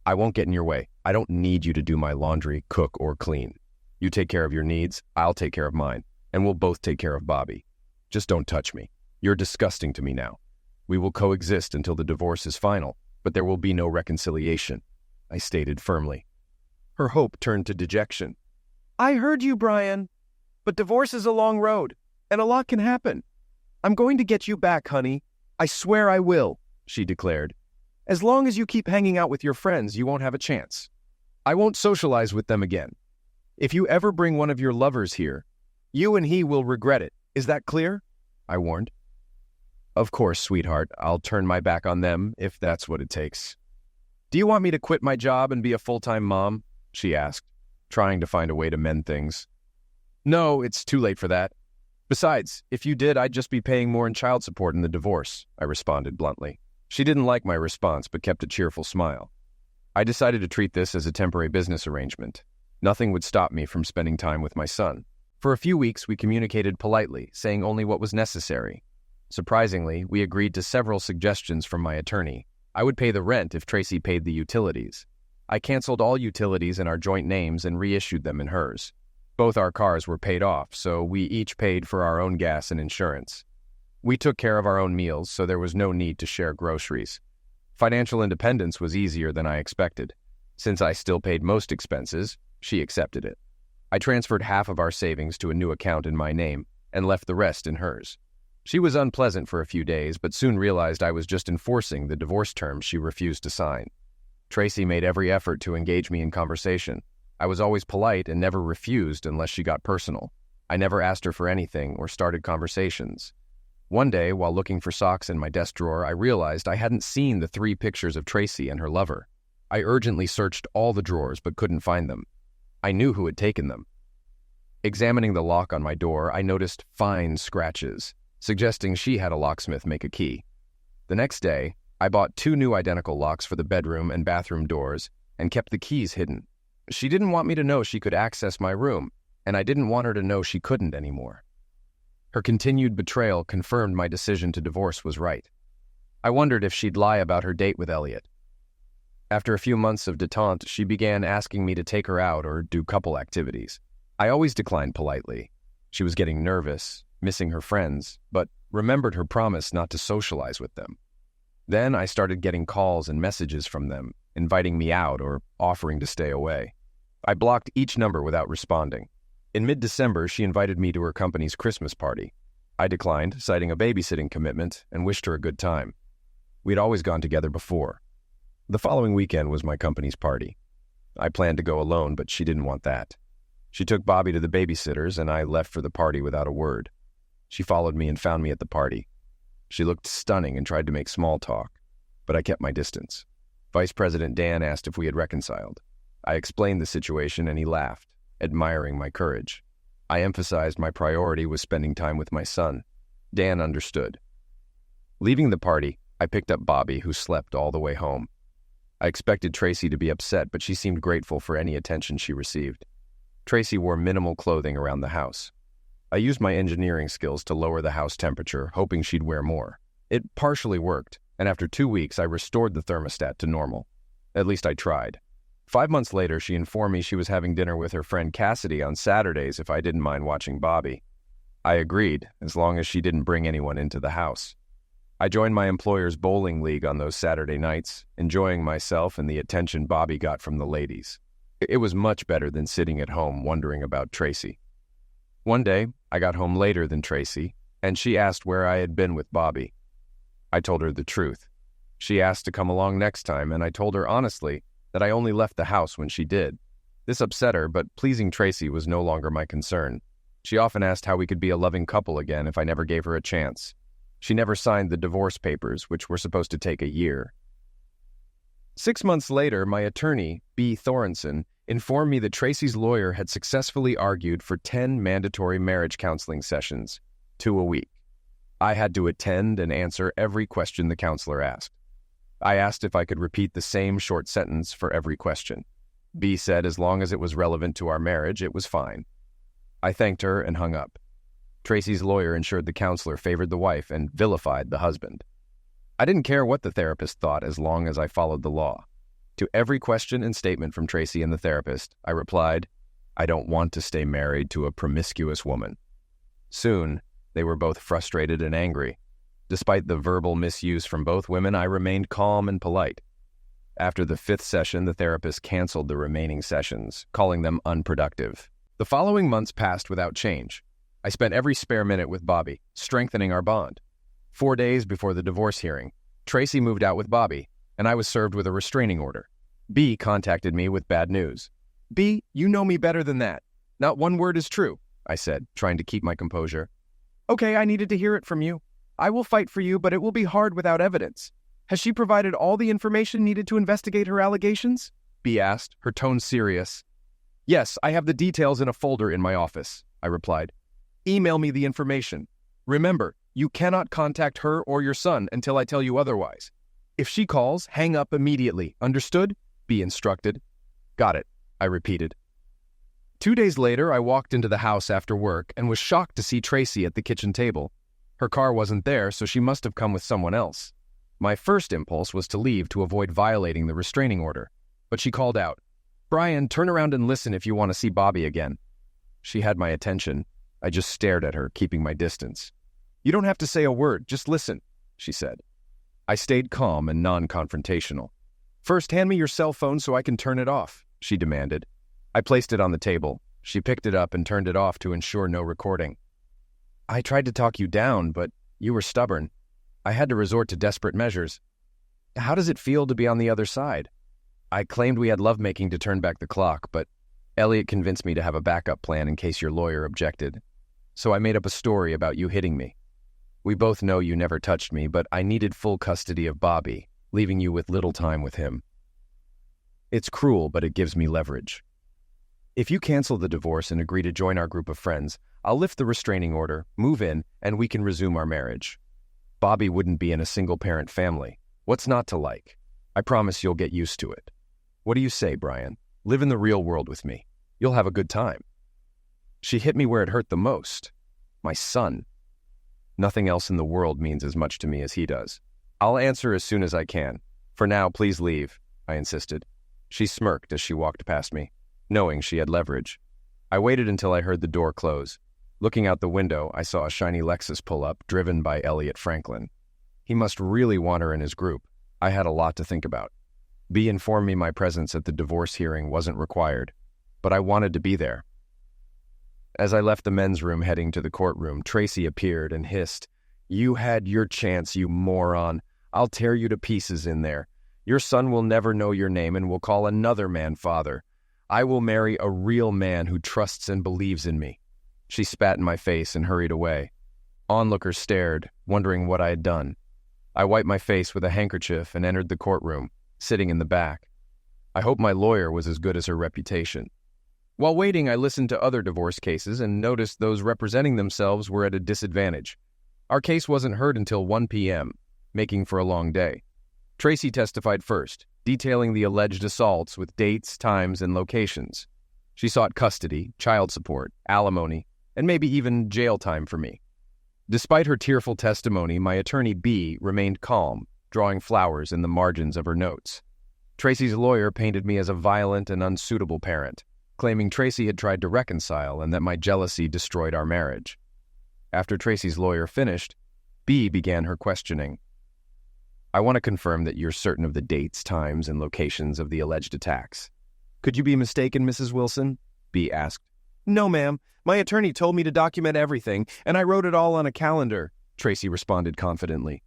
I won't get in your way. I don't need you to do my laundry, cook, or clean. You take care of your needs, I'll take care of mine, and we'll both take care of Bobby. Just don't touch me. You're disgusting to me now. We will coexist until the divorce is final, but there will be no reconciliation," I stated firmly. Her hope turned to dejection. "I heard you, Brian. But divorce is a long road, and a lot can happen. I'm going to get you back, honey. I swear I will," she declared. "As long as you keep hanging out with your friends, you won't have a chance. I won't socialize with them again. If you ever bring one of your lovers here, you and he will regret it. Is that clear?" I warned. "Of course, sweetheart. I'll turn my back on them if that's what it takes." "Do you want me to quit my job and be a full-time mom?" she asked, trying to find a way to mend things. "No, it's too late for that. Besides, if you did, I'd just be paying more in child support in the divorce," I responded bluntly. She didn't like my response, but kept a cheerful smile. I decided to treat this as a temporary business arrangement. Nothing would stop me from spending time with my son. For a few weeks, we communicated politely, saying only what was necessary. Surprisingly, we agreed to several suggestions from my attorney. I would pay the rent if Tracy paid the utilities. I canceled all utilities in our joint names and reissued them in hers. Both our cars were paid off, so we each paid for our own gas and insurance. We took care of our own meals, so there was no need to share groceries. Financial independence was easier than I expected. Since I still paid most expenses, she accepted it. I transferred half of our savings to a new account in my name, and left the rest in hers. She was unpleasant for a few days, but soon realized I was just enforcing the divorce terms she refused to sign. Tracy made every effort to engage me in conversation. I was always polite and never refused unless she got personal. I never asked her for anything or started conversations. One day, while looking for socks in my desk drawer, I realized I hadn't seen the 3 pictures of Tracy and her lover. I urgently searched all the drawers but couldn't find them. I knew who had taken them. Examining the lock on my door, I noticed fine scratches, suggesting she had a locksmith make a key. The next day, I bought 2 new identical locks for the bedroom and bathroom doors and kept the keys hidden. She didn't want me to know she could access my room, and I didn't want her to know she couldn't anymore. Her continued betrayal confirmed my decision to divorce was right. I wondered if she'd lie about her date with Elliot. After a few months of detente, she began asking me to take her out or do couple activities. I always declined politely. She was getting nervous, missing her friends, but remembered her promise not to socialize with them. Then I started getting calls and messages from them, inviting me out or offering to stay away. I blocked each number without responding. In mid-December, she invited me to her company's Christmas party. I declined, citing a babysitting commitment, and wished her a good time. We'd always gone together before. The following weekend was my company's party. I planned to go alone, but she didn't want that. She took Bobby to the babysitters, and I left for the party without a word. She followed me and found me at the party. She looked stunning and tried to make small talk, but I kept my distance. Vice President Dan asked if we had reconciled. I explained the situation, and he laughed, admiring my courage. I emphasized my priority was spending time with my son. Dan understood. Leaving the party, I picked up Bobby, who slept all the way home. I expected Tracy to be upset, but she seemed grateful for any attention she received. Tracy wore minimal clothing around the house. I used my engineering skills to lower the house temperature, hoping she'd wear more. It partially worked, and after 2 weeks, I restored the thermostat to normal. At least I tried. 5 months later, she informed me she was having dinner with her friend Cassidy on Saturdays if I didn't mind watching Bobby. I agreed, as long as she didn't bring anyone into the house. I joined my employer's bowling league on those Saturday nights, enjoying myself and the attention Bobby got from the ladies. It was much better than sitting at home wondering about Tracy. One day, I got home later than Tracy, and she asked where I had been with Bobby. I told her the truth. She asked to come along next time, and I told her honestly that I only left the house when she did. This upset her, but pleasing Tracy was no longer my concern. She often asked how we could be a loving couple again if I never gave her a chance. She never signed the divorce papers, which were supposed to take a year. 6 months later, my attorney, B. Thorenson, informed me that Tracy's lawyer had successfully argued for 10 mandatory marriage counseling sessions, 2 a week. I had to attend and answer every question the counselor asked. I asked if I could repeat the same short sentence for every question. B said as long as it was relevant to our marriage, it was fine. I thanked her and hung up. Tracy's lawyer ensured the counselor favored the wife and vilified the husband. I didn't care what the therapist thought as long as I followed the law. To every question and statement from Tracy and the therapist, I replied, I don't want to stay married to a promiscuous woman. Soon, they were both frustrated and angry. Despite the verbal misuse from both women, I remained calm and polite. After the 5th session, the therapist canceled the remaining sessions, calling them unproductive. The following months passed without change. I spent every spare minute with Bobby, strengthening our bond. 4 days before the divorce hearing, Tracy moved out with Bobby, and I was served with a restraining order. B contacted me with bad news. B, you know me better than that. Not one word is true, I said, trying to keep my composure. Okay, I needed to hear it from you. I will fight for you, but it will be hard without evidence. Has she provided all the information needed to investigate her allegations? B asked, her tone serious. Yes, I have the details in a folder in my office, I replied. Email me the information. Remember, you cannot contact her or your son until I tell you otherwise. If she calls, hang up immediately. Understood? B instructed. Got it, I repeated. 2 days later, I walked into the house after work and was shocked to see Tracy at the kitchen table. Her car wasn't there, so she must have come with someone else. My first impulse was to leave to avoid violating the restraining order, but she called out, Brian, turn around and listen if you want to see Bobby again. She had my attention. I just stared at her, keeping my distance. You don't have to say a word, just listen, she said. I stayed calm and non-confrontational. First, hand me your cell phone so I can turn it off, she demanded. I placed it on the table. She picked it up and turned it off to ensure no recording. I tried to talk you down, but you were stubborn. I had to resort to desperate measures. How does it feel to be on the other side? I claimed we had lovemaking to turn back the clock, but Elliot convinced me to have a backup plan in case your lawyer objected. So I made up a story about you hitting me. We both know you never touched me, but I needed full custody of Bobby, leaving you with little time with him. It's cruel, but it gives me leverage. If you cancel the divorce and agree to join our group of friends, I'll lift the restraining order, move in, and we can resume our marriage. Bobby wouldn't be in a single-parent family. What's not to like? I promise you'll get used to it. What do you say, Brian? Live in the real world with me. You'll have a good time. She hit me where it hurt the most. My son. Nothing else in the world means as much to me as he does. I'll answer as soon as I can. For now, please leave, I insisted. She smirked as she walked past me, knowing she had leverage. I waited until I heard the door close. Looking out the window, I saw a shiny Lexus pull up, driven by Elliot Franklin. He must really want her in his group. I had a lot to think about. B informed me my presence at the divorce hearing wasn't required, but I wanted to be there. As I left the men's room heading to the courtroom, Tracy appeared and hissed, "You had your chance, you moron. I'll tear you to pieces in there. Your son will never know your name and will call another man father. I will marry a real man who trusts and believes in me." She spat in my face and hurried away. Onlookers stared, wondering what I had done. I wiped my face with a handkerchief and entered the courtroom, sitting in the back. I hoped my lawyer was as good as her reputation. While waiting, I listened to other divorce cases and noticed those representing themselves were at a disadvantage. Our case wasn't heard until 1 p.m., making for a long day. Tracy testified first, detailing the alleged assaults with dates, times, and locations. She sought custody, child support, alimony, and maybe even jail time for me. Despite her tearful testimony, my attorney B remained calm, drawing flowers in the margins of her notes. Tracy's lawyer painted me as a violent and unsuitable parent, claiming Tracy had tried to reconcile and that my jealousy destroyed our marriage. After Tracy's lawyer finished, B began her questioning. "I want to confirm that you're certain of the dates, times, and locations of the alleged attacks. Could you be mistaken, Mrs. Wilson?" B asked. "No, ma'am. My attorney told me to document everything, and I wrote it all on a calendar," Tracy responded confidently.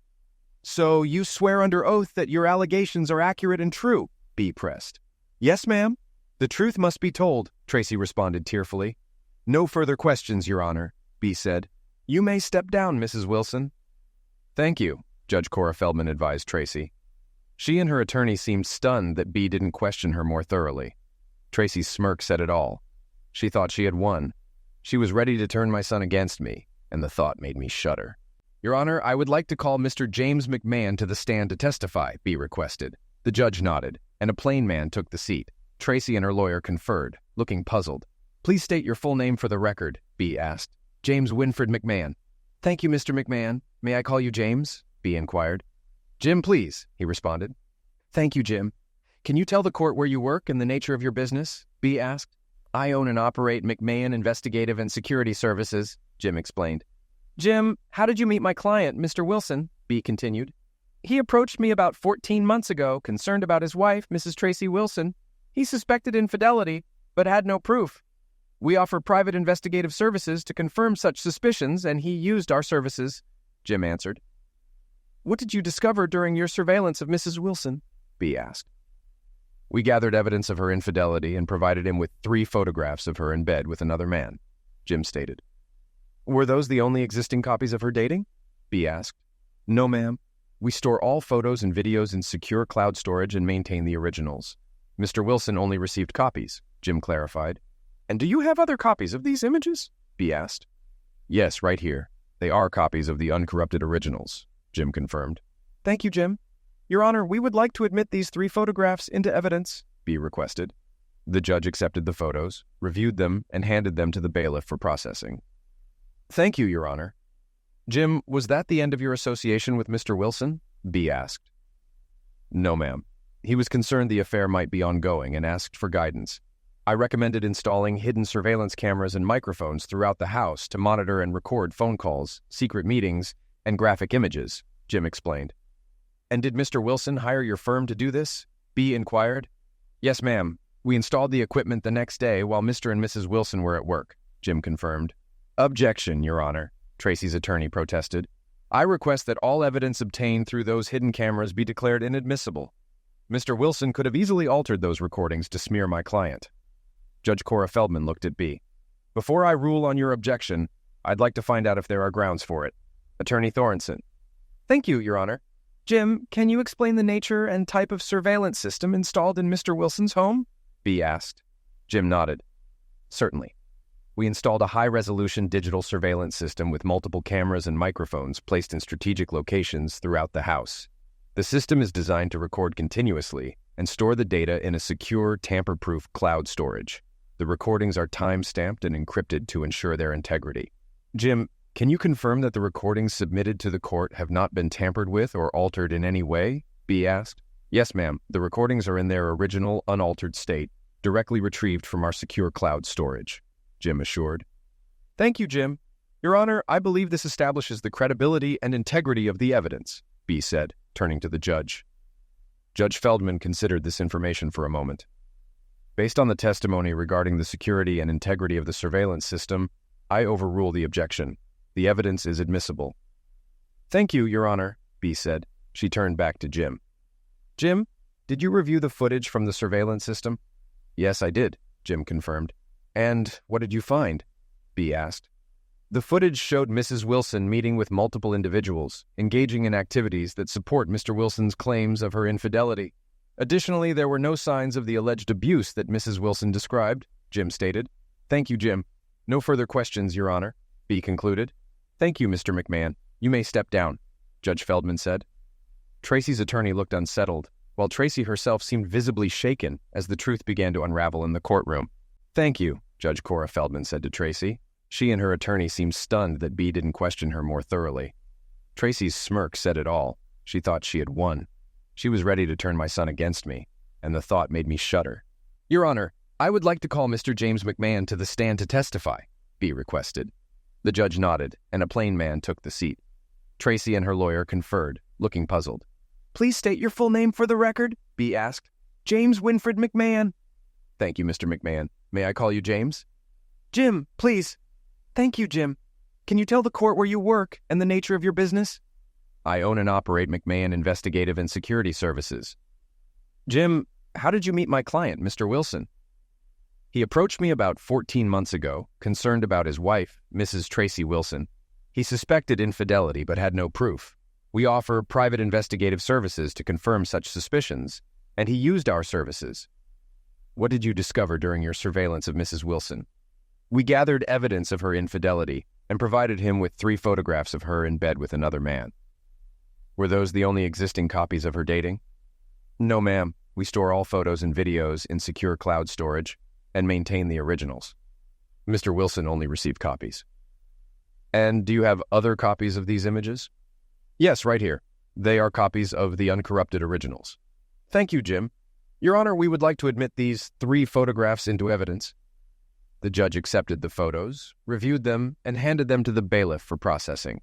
"So you swear under oath that your allegations are accurate and true?" B pressed. "Yes, ma'am." "The truth must be told," Tracy responded tearfully. "No further questions, Your Honor," B said. "You may step down, Mrs. Wilson." "Thank you," Judge Cora Feldman advised Tracy. She and her attorney seemed stunned that B didn't question her more thoroughly. Tracy's smirk said it all. She thought she had won. She was ready to turn my son against me, and the thought made me shudder. "Your Honor, I would like to call Mr. James McMahon to the stand to testify," B requested. The judge nodded, and a plain man took the seat. Tracy and her lawyer conferred, looking puzzled. "Please state your full name for the record," B asked. "James Winfred McMahon." "Thank you, Mr. McMahon. May I call you James?" B inquired. "Jim, please," he responded. "Thank you, Jim. Can you tell the court where you work and the nature of your business?" B asked. "I own and operate McMahon Investigative and Security Services," Jim explained. "Jim, how did you meet my client, Mr. Wilson?" B continued. "He approached me about 14 months ago, concerned about his wife, Mrs. Tracy Wilson. He suspected infidelity, but had no proof. We offer private investigative services to confirm such suspicions, and he used our services," Jim answered. "What did you discover during your surveillance of Mrs. Wilson?" B asked. "We gathered evidence of her infidelity and provided him with 3 photographs of her in bed with another man," Jim stated. "Were those the only existing copies of her dating?" B asked. "No, ma'am. We store all photos and videos in secure cloud storage and maintain the originals. Mr. Wilson only received copies," Jim clarified. "And do you have other copies of these images?" B asked. "Yes, right here. They are copies of the uncorrupted originals," Jim confirmed. "Thank you, Jim. Your Honor, we would like to admit these 3 photographs into evidence," B requested. The judge accepted the photos, reviewed them, and handed them to the bailiff for processing. "Thank you, Your Honor." "Jim, was that the end of your association with Mr. Wilson?" B asked. "No, ma'am. He was concerned the affair might be ongoing and asked for guidance. I recommended installing hidden surveillance cameras and microphones throughout the house to monitor and record phone calls, secret meetings, and graphic images," Jim explained. "And did Mr. Wilson hire your firm to do this?" B inquired. "Yes, ma'am. We installed the equipment the next day while Mr. and Mrs. Wilson were at work," Jim confirmed. "Objection, Your Honor. Tracy's attorney protested. I request that all evidence obtained through those hidden cameras be declared inadmissible. Mr. Wilson could have easily altered those recordings to smear my client. Judge Cora Feldman looked at B. Before I rule on your objection, I'd like to find out if there are grounds for it. Attorney Thorenson. Thank you, Your Honor. Jim, can you explain the nature and type of surveillance system installed in Mr. Wilson's home? B asked. Jim nodded. Certainly. We installed a high-resolution digital surveillance system with multiple cameras and microphones placed in strategic locations throughout the house. The system is designed to record continuously and store the data in a secure, tamper-proof cloud storage. The recordings are time-stamped and encrypted to ensure their integrity. Jim, can you confirm that the recordings submitted to the court have not been tampered with or altered in any way? B asked. Yes, ma'am. The recordings are in their original, unaltered state, directly retrieved from our secure cloud storage, Jim assured. Thank you, Jim. Your Honor, I believe this establishes the credibility and integrity of the evidence, B said, turning to the judge. Judge Feldman considered this information for a moment. Based on the testimony regarding the security and integrity of the surveillance system, I overrule the objection. The evidence is admissible. Thank you, Your Honor, B said. She turned back to Jim. Jim, did you review the footage from the surveillance system? Yes, I did, Jim confirmed. And what did you find? B asked. The footage showed Mrs. Wilson meeting with multiple individuals, engaging in activities that support Mr. Wilson's claims of her infidelity. Additionally, there were no signs of the alleged abuse that Mrs. Wilson described, Jim stated. Thank you, Jim. No further questions, Your Honor, B concluded. Thank you, Mr. McMahon. You may step down, Judge Feldman said. Tracy's attorney looked unsettled, while Tracy herself seemed visibly shaken as the truth began to unravel in the courtroom. Thank you, Judge Cora Feldman said to Tracy. She and her attorney seemed stunned that B didn't question her more thoroughly. Tracy's smirk said it all. She thought she had won. She was ready to turn my son against me, and the thought made me shudder. Your Honor, I would like to call Mr. James McMahon to the stand to testify, B requested. The judge nodded, and a plain man took the seat. Tracy and her lawyer conferred, looking puzzled. Please state your full name for the record, B asked. James Winfred McMahon. Thank you, Mr. McMahon. May I call you James? Jim, please. Thank you, Jim. Can you tell the court where you work and the nature of your business? I own and operate McMahon Investigative and Security Services. Jim, how did you meet my client, Mr. Wilson? He approached me about 14 months ago, concerned about his wife, Mrs. Tracy Wilson. He suspected infidelity but had no proof. We offer private investigative services to confirm such suspicions, and he used our services. What did you discover during your surveillance of Mrs. Wilson? We gathered evidence of her infidelity and provided him with 3 photographs of her in bed with another man. Were those the only existing copies of her dating? No, ma'am. We store all photos and videos in secure cloud storage and maintain the originals. Mr. Wilson only received copies. And do you have other copies of these images? Yes, right here. They are copies of the uncorrupted originals. Thank you, Jim. Your Honor, we would like to admit these 3 photographs into evidence. The judge accepted the photos, reviewed them, and handed them to the bailiff for processing.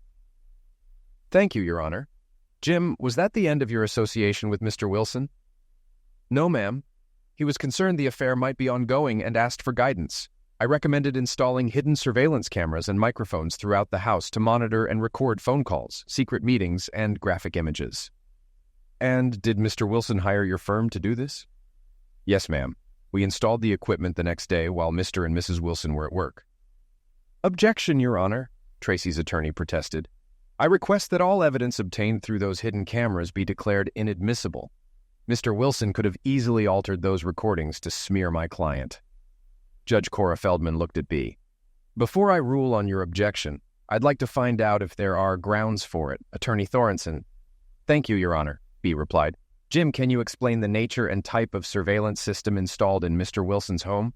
Thank you, Your Honor. Jim, was that the end of your association with Mr. Wilson? No, ma'am. He was concerned the affair might be ongoing and asked for guidance. I recommended installing hidden surveillance cameras and microphones throughout the house to monitor and record phone calls, secret meetings, and graphic images. And did Mr. Wilson hire your firm to do this? Yes, ma'am. We installed the equipment the next day while Mr. and Mrs. Wilson were at work. Objection, Your Honor, Tracy's attorney protested. I request that all evidence obtained through those hidden cameras be declared inadmissible. Mr. Wilson could have easily altered those recordings to smear my client. Judge Cora Feldman looked at B. Before I rule on your objection, I'd like to find out if there are grounds for it, Attorney Thorenson. Thank you, Your Honor, B replied. Jim, can you explain the nature and type of surveillance system installed in Mr. Wilson's home?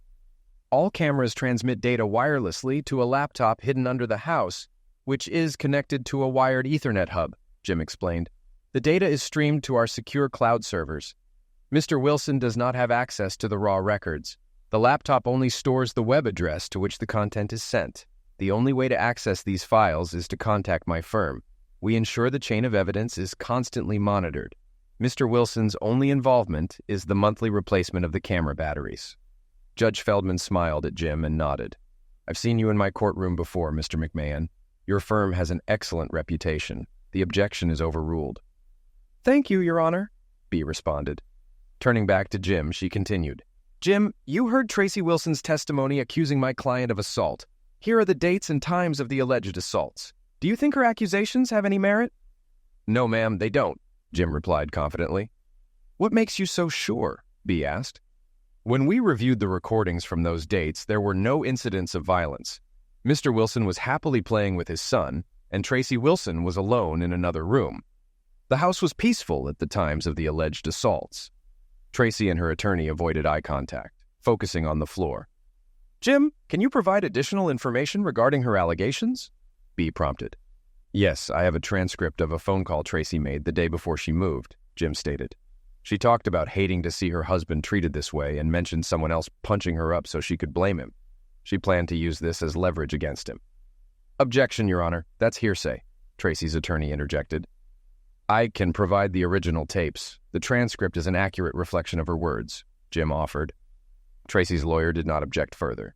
All cameras transmit data wirelessly to a laptop hidden under the house, which is connected to a wired Ethernet hub, Jim explained. The data is streamed to our secure cloud servers. Mr. Wilson does not have access to the raw records. The laptop only stores the web address to which the content is sent. The only way to access these files is to contact my firm. We ensure the chain of evidence is constantly monitored. Mr. Wilson's only involvement is the monthly replacement of the camera batteries. Judge Feldman smiled at Jim and nodded. I've seen you in my courtroom before, Mr. McMahon. Your firm has an excellent reputation. The objection is overruled." "Thank you, Your Honor," B responded. Turning back to Jim, she continued, "Jim, you heard Tracy Wilson's testimony accusing my client of assault. Here are the dates and times of the alleged assaults. Do you think her accusations have any merit?" "No, ma'am, they don't," Jim replied confidently. "What makes you so sure?" B asked. "When we reviewed the recordings from those dates, there were no incidents of violence. Mr. Wilson was happily playing with his son, and Tracy Wilson was alone in another room. The house was peaceful at the times of the alleged assaults." Tracy and her attorney avoided eye contact, focusing on the floor. "Jim, can you provide additional information regarding her allegations?" B prompted. "Yes, I have a transcript of a phone call Tracy made the day before she moved," Jim stated. "She talked about hating to see her husband treated this way and mentioned someone else punching her up so she could blame him. She planned to use this as leverage against him." "Objection, Your Honor. That's hearsay," Tracy's attorney interjected. "I can provide the original tapes. The transcript is an accurate reflection of her words," Jim offered. Tracy's lawyer did not object further.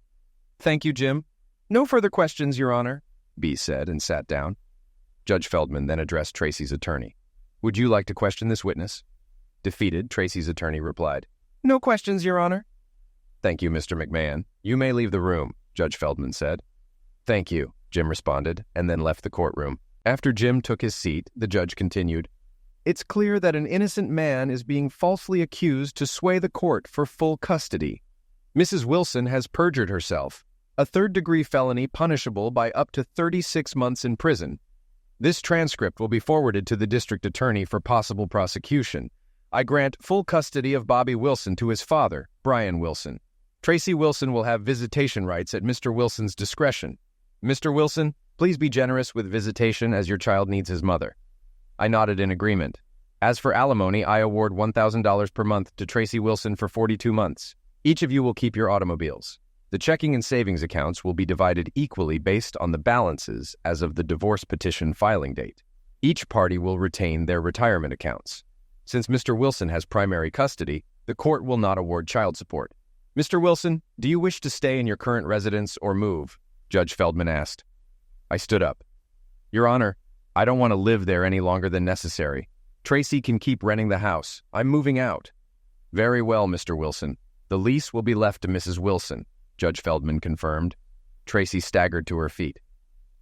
"Thank you, Jim. No further questions, Your Honor," B said and sat down. Judge Feldman then addressed Tracy's attorney. "Would you like to question this witness?" Defeated, Tracy's attorney replied, "No questions, Your Honor." "Thank you, Mr. McMahon. You may leave the room," Judge Feldman said. "Thank you," Jim responded, and then left the courtroom. After Jim took his seat, the judge continued, "It's clear that an innocent man is being falsely accused to sway the court for full custody. Mrs. Wilson has perjured herself, a third-degree felony punishable by up to 36 months in prison. This transcript will be forwarded to the district attorney for possible prosecution. I grant full custody of Bobby Wilson to his father, Brian Wilson. Tracy Wilson will have visitation rights at Mr. Wilson's discretion. Mr. Wilson, please be generous with visitation as your child needs his mother." I nodded in agreement. "As for alimony, I award $1,000 per month to Tracy Wilson for 42 months. Each of you will keep your automobiles. The checking and savings accounts will be divided equally based on the balances as of the divorce petition filing date. Each party will retain their retirement accounts. Since Mr. Wilson has primary custody, the court will not award child support. Mr. Wilson, do you wish to stay in your current residence or move?" Judge Feldman asked. I stood up. "Your Honor, I don't want to live there any longer than necessary. Tracy can keep renting the house. I'm moving out." "Very well, Mr. Wilson. The lease will be left to Mrs. Wilson," Judge Feldman confirmed. Tracy staggered to her feet.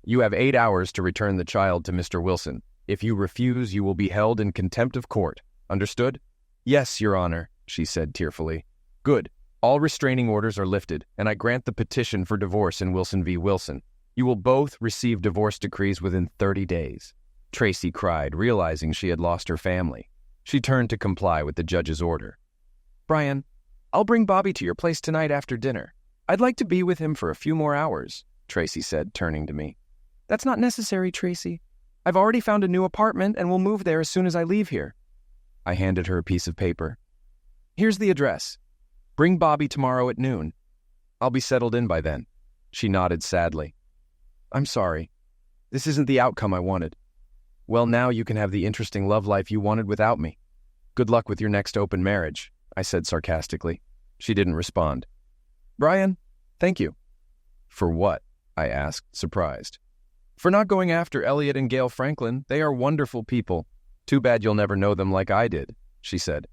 "You have 8 hours to return the child to Mr. Wilson. If you refuse, you will be held in contempt of court. Understood?" "Yes, Your Honor," she said tearfully. "Good. All restraining orders are lifted, and I grant the petition for divorce in Wilson v. Wilson. You will both receive divorce decrees within 30 days. Tracy cried, realizing she had lost her family. She turned to comply with the judge's order. "Brian, I'll bring Bobby to your place tonight after dinner. I'd like to be with him for a few more hours," Tracy said, turning to me. "That's not necessary, Tracy. I've already found a new apartment and will move there as soon as I leave here." I handed her a piece of paper. "Here's the address. Bring Bobby tomorrow at noon. I'll be settled in by then." She nodded sadly. "I'm sorry. This isn't the outcome I wanted." "Well, now you can have the interesting love life you wanted without me. Good luck with your next open marriage," I said sarcastically. She didn't respond. "Brian, thank you." "For what?" I asked, surprised. "For not going after Elliot and Gail Franklin. They are wonderful people. Too bad you'll never know them like I did," she said.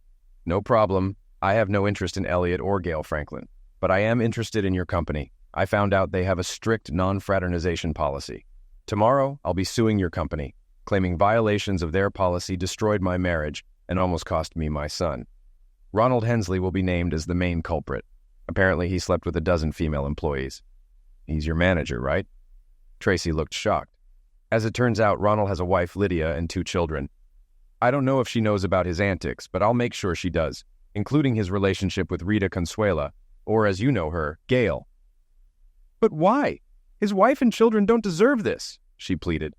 "No problem. I have no interest in Elliot or Gail Franklin, but I am interested in your company. I found out they have a strict non-fraternization policy. Tomorrow, I'll be suing your company, claiming violations of their policy destroyed my marriage and almost cost me my son. Ronald Hensley will be named as the main culprit. Apparently, he slept with a dozen female employees." "He's your manager, right?" Tracy looked shocked. "As it turns out, Ronald has a wife, Lydia, and 2 children. I don't know if she knows about his antics, but I'll make sure she does, including his relationship with Rita Consuela, or as you know her, Gail." "But why? His wife and children don't deserve this," she pleaded.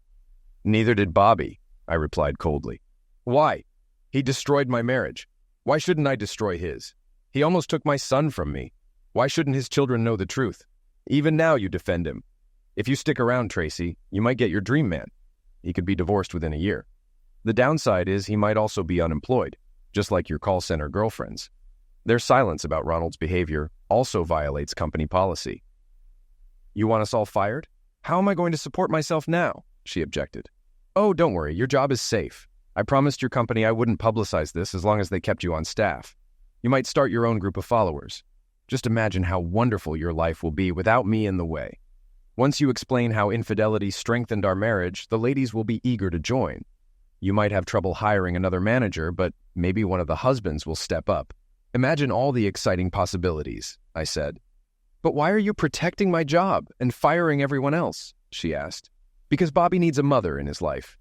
"Neither did Bobby," I replied coldly. "Why? He destroyed my marriage. Why shouldn't I destroy his? He almost took my son from me. Why shouldn't his children know the truth? Even now you defend him. If you stick around, Tracy, you might get your dream man. He could be divorced within a year. The downside is he might also be unemployed, just like your call center girlfriends. Their silence about Ronald's behavior also violates company policy." "You want us all fired?" How am I going to support myself now? She objected. Oh, don't worry, your job is safe. I promised your company I wouldn't publicize this as long as they kept you on staff. You might start your own group of followers. Just imagine how wonderful your life will be without me in the way. Once you explain how infidelity strengthened our marriage, the ladies will be eager to join. You might have trouble hiring another manager, but maybe one of the husbands will step up. Imagine all the exciting possibilities, I said. But why are you protecting my job and firing everyone else? She asked. Because Bobby needs a mother in his life.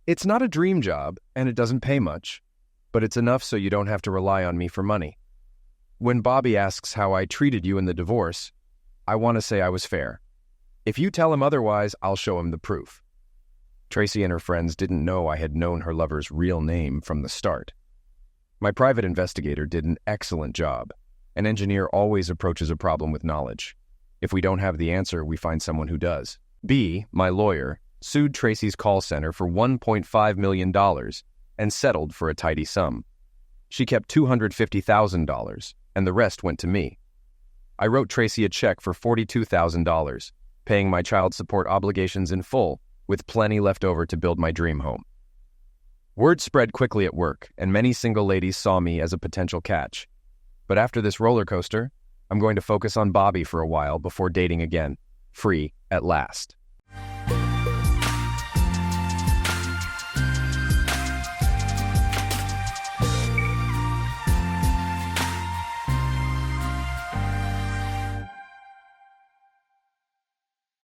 It's not a dream job, and it doesn't pay much, but it's enough so you don't have to rely on me for money. When Bobby asks how I treated you in the divorce, I want to say I was fair. If you tell him otherwise, I'll show him the proof. Tracy and her friends didn't know I had known her lover's real name from the start. My private investigator did an excellent job. An engineer always approaches a problem with knowledge. If we don't have the answer, we find someone who does. B, my lawyer, sued Tracy's call center for $1.5 million and settled for a tidy sum. She kept $250,000, and the rest went to me. I wrote Tracy a check for $42,000, paying my child support obligations in full, with plenty left over to build my dream home. Word spread quickly at work, and many single ladies saw me as a potential catch. But after this roller coaster, I'm going to focus on Bobby for a while before dating again, free at last.